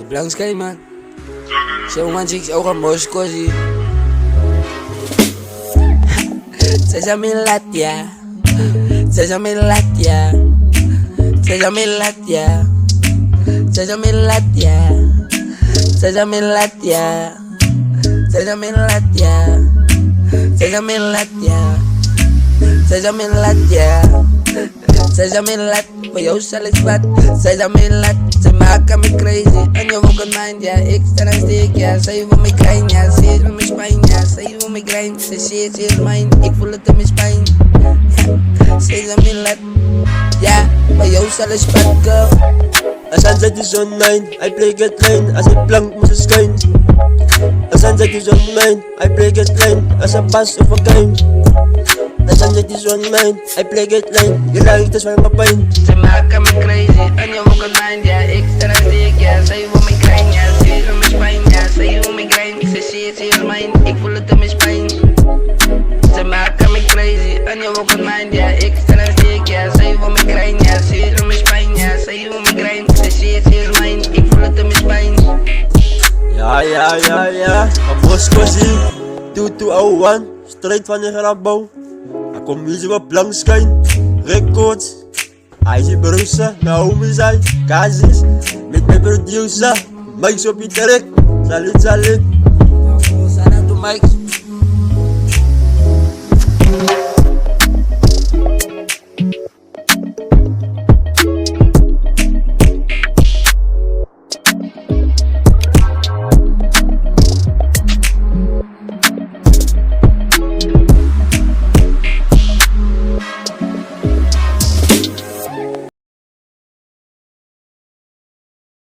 blank sky man. Zo man chicks ook een Moscow. Zij zijn mijn latja. Zij zijn mijn latja. Zij zijn mijn latja. Zij zijn mijn latja. Zij zijn mijn latja. Zij zijn mijn latja. Zij zijn mijn latja. Zij zijn mijn latja. Zij zijn mijn lat, voor jou zal ik wat. Zij zijn mijn lat, ze maken me crazy. En je ook een mind, ja, ik sta aan steek, ja. Zij wil me klein, ja, ze is van mijn spijn, ja. Zij wil me klein, ze is mijn, ik voel het in mijn spijn. Ja, zij zijn mijn lat, ja, voor jou zal ik wat, girl. A sunset is on mine, I play get line, as a plank must shine. A sunset is on mine, I play get line, as a pass of a kind. A sunset is on mine, I play get line, je lijkt als van mijn pijn. Ze maken me crazy, en je ook een mind, ja, ik sta aan steek, ja. Zij wil me klein, ja, ze is van mijn spijn, ja. Zij wil me klein, ze is mijn, ik voel het in mijn spijn. Ze maken me crazy, en je ook een mind, ja, ik sta aan steek, ja. Zij wil me klein, ja, ze is van mijn spijn, ja. Zij wil me klein, ze is mijn, ik voel het in mijn spijn. Ja, van Moscow zie 2201, strijd van de Grabouw. Hij komt hier zo op blank schijn, records. Hij is Brussel, Naomi zijn, Kazis, met mijn producer, Mike's op je trek. Salut. Shout out to Mike.